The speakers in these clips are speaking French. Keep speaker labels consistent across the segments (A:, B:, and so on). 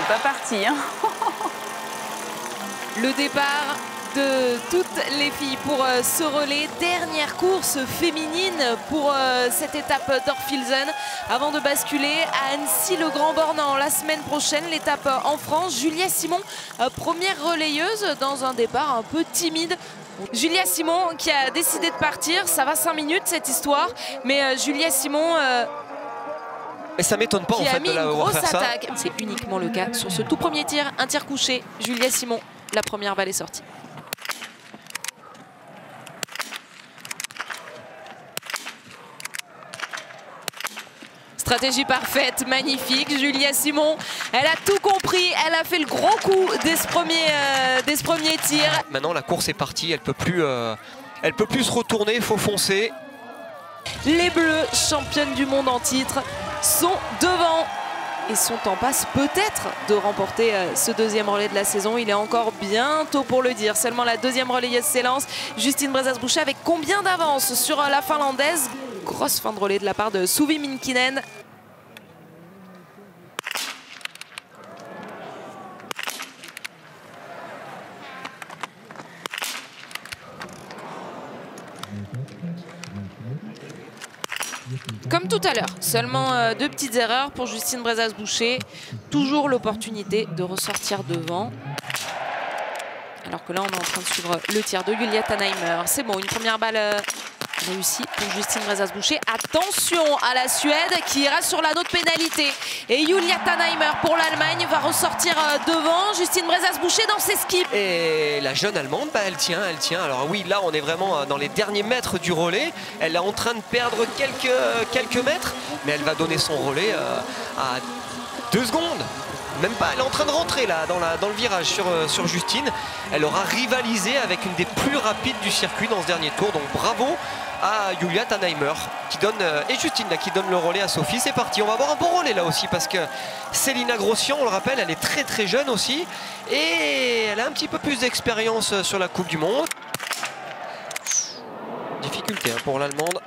A: pas parti. Hein.
B: Le départ de toutes les filles pour ce relais. Dernière course féminine pour cette étape d'Orphilsen avant de basculer à Annecy-le-Grand-Bornand la semaine prochaine. L'étape en France. Julia Simon, première relayeuse dans un départ un peu timide. Julia Simon qui a décidé de partir. Ça va 5 minutes cette histoire. Mais Julia Simon...
C: Et ça m'étonne pas en fait de la voir faire ça.
B: C'est uniquement le cas sur ce tout premier tir. Un tir couché. Julia Simon, la première balle est sortie. Stratégie parfaite, magnifique. Julia Simon, elle a tout compris. Elle a fait le gros coup dès ce premier tir.
C: Maintenant, la course est partie. Elle peut plus se retourner. Il faut foncer.
B: Les Bleus, championnes du monde en titre, sont devant et sont en passe peut-être de remporter ce deuxième relais de la saison. Il est encore bien tôt pour le dire. Seulement la deuxième relayeuse s'élance. Justine Brezas-Boucher avec combien d'avance sur la Finlandaise? Grosse fin de relais de la part de Suvi Minkinen. Comme tout à l'heure, seulement 2 petites erreurs pour Justine Brezas-Boucher. Toujours l'opportunité de ressortir devant. Alors que là, on est en train de suivre le tir de Julia Tannheimer. C'est bon, une première balle réussie pour Justine Brezas-Boucher. Attention à la Suède qui ira sur l'anneau de pénalité. Et Julia Tannheimer pour l'Allemagne va ressortir devant. Justine Brezas-Boucher dans ses skips.
C: Et la jeune Allemande, bah, elle tient. Alors oui, là, on est vraiment dans les derniers mètres du relais. Elle est en train de perdre quelques mètres, mais elle va donner son relais à 2 secondes. Même pas, elle est en train de rentrer là dans le virage sur Justine. Elle aura rivalisé avec une des plus rapides du circuit dans ce dernier tour. Donc bravo à Julia Tannheimer qui donne, et Justine là, qui donne le relais à Sophie. C'est parti, on va avoir un bon relais là aussi parce que Célina Grossian, on le rappelle, elle est très très jeune aussi. Et elle a un petit peu plus d'expérience sur la Coupe du Monde. Difficulté hein, pour l'Allemande.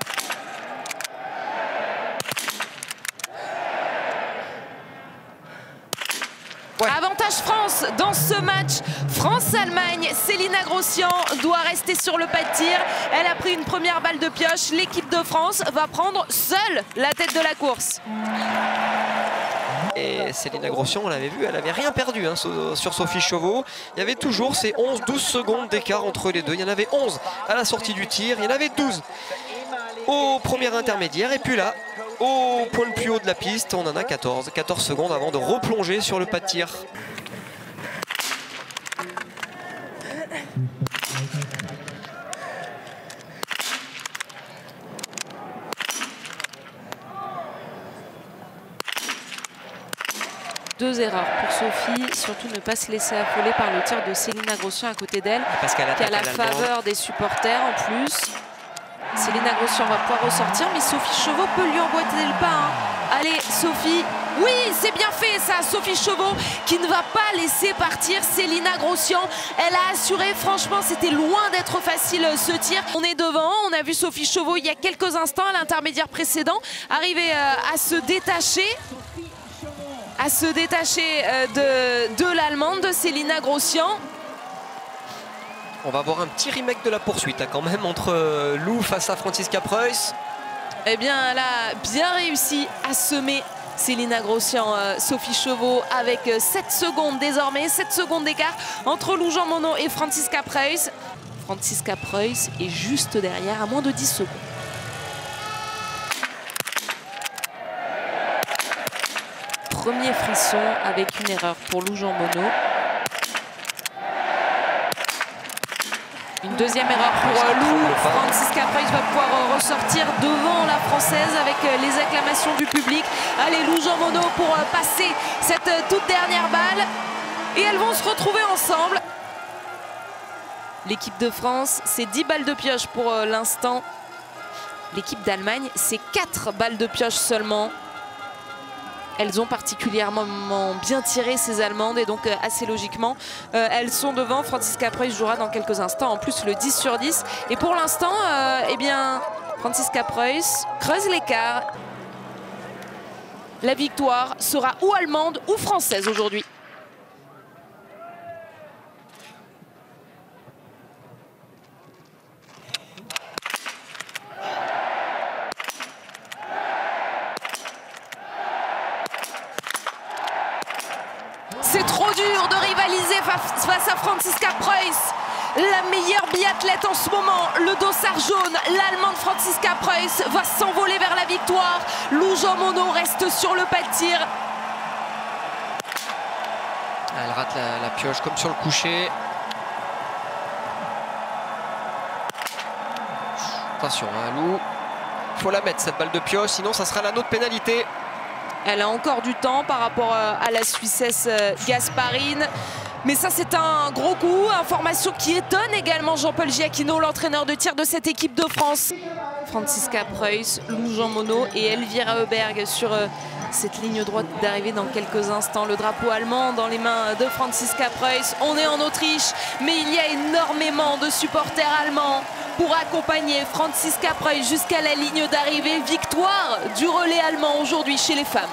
B: Ouais. Avantage France dans ce match. France-Allemagne. Célina Grossian doit rester sur le pas de tir. Elle a pris une première balle de pioche. L'équipe de France va prendre seule la tête de la course.
C: Et Célina Grossian, on l'avait vu, elle n'avait rien perdu hein, sur Sophie Chauveau. Il y avait toujours ces 11-12 secondes d'écart entre les deux. Il y en avait 11 à la sortie du tir. Il y en avait 12 au premier intermédiaire. Et puis là, au point le plus haut de la piste, on en a 14 secondes avant de replonger sur le pas de tir.
B: Deux erreurs pour Sophie, surtout ne pas se laisser affoler par le tir de Célina Grossian à côté d'elle, qui a la faveur des supporters en plus. Célina Grossian va pouvoir ressortir, mais Sophie Chauveau peut lui emboîter le pas. Hein. Allez, Sophie. Oui, c'est bien fait ça, Sophie Chauveau qui ne va pas laisser partir Célina Grossian. Elle a assuré, franchement, c'était loin d'être facile ce tir. On est devant, on a vu Sophie Chauveau il y a quelques instants à l'intermédiaire précédent arriver à se détacher. De l'Allemande, de Célina Grossian.
C: On va avoir un petit remake de la poursuite là, quand même entre Lou face à Franziska Preuss.
B: Eh bien, elle a bien réussi à semer Célina Grossian, Sophie Chauveau avec 7 secondes désormais, 7 secondes d'écart entre Lou Jean Monod et Franziska Preuss. Franziska Preuss est juste derrière à moins de 10 secondes. Premier frisson avec une erreur pour Lou Jean Monod. Une deuxième erreur pour Lou. Franziska Preuss va pouvoir ressortir devant la Française avec les acclamations du public. Allez, Lou Jean Monod pour passer cette toute dernière balle. Et elles vont se retrouver ensemble. L'équipe de France, c'est 10 balles de pioche pour l'instant. L'équipe d'Allemagne, c'est 4 balles de pioche seulement. Elles ont particulièrement bien tiré ces Allemandes et donc assez logiquement elles sont devant. Franziska Preuss jouera dans quelques instants en plus le 10 sur 10 et pour l'instant eh bien Franziska Preuss creuse l'écart. La victoire sera ou allemande ou française aujourd'hui. égaliser face à Franziska Preuss. La meilleure biathlète en ce moment, le dossard jaune, l'Allemande Franziska Preuss va s'envoler vers la victoire. Lou Jean Monod reste sur le pas de tir.
C: Elle rate la pioche comme sur le coucher. Attention, hein, Lou. Il faut la mettre cette balle de pioche, sinon ça sera l'anneau de pénalité.
B: Elle a encore du temps par rapport à la Suissesse Gasparine. Mais ça, c'est un gros coup. Information qui étonne également Jean-Paul Giacchino, l'entraîneur de tir de cette équipe de France. Franziska Preuss, Lou Jean Monod et Elvira Heuberg sur cette ligne droite d'arrivée dans quelques instants. Le drapeau allemand dans les mains de Franziska Preuss. On est en Autriche, mais il y a énormément de supporters allemands pour accompagner Franziska Preuss jusqu'à la ligne d'arrivée. Victoire du relais allemand aujourd'hui chez les femmes.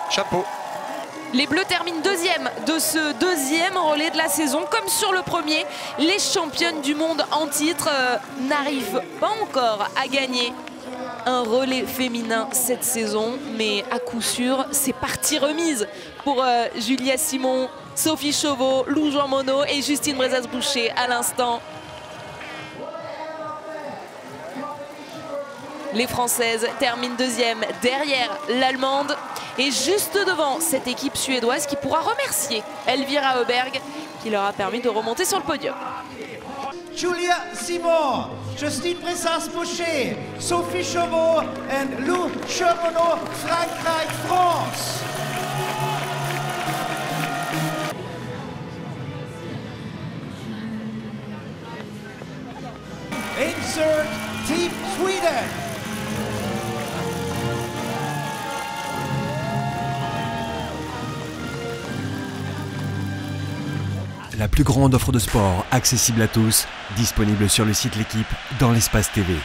C: Chapeau.
B: Les Bleus terminent deuxième de ce deuxième relais de la saison. Comme sur le premier, les championnes du monde en titre n'arrivent pas encore à gagner un relais féminin cette saison. Mais à coup sûr, c'est partie remise pour Julia Simon, Sophie Chauveau, Lou Jean Monod et Justine Brezas-Boucher à l'instant. Les Françaises terminent deuxième derrière l'Allemande et juste devant cette équipe suédoise qui pourra remercier Elvira Heuberg qui leur a permis de remonter sur le podium.
A: Julia Simon, Justine Brezas-Boucher, Sophie Chauveau et Lou Jean Monod, Frankreich, France. Insert Team Sweden.
D: La plus grande offre de sport accessible à tous, disponible sur le site L'Équipe dans l'espace TV.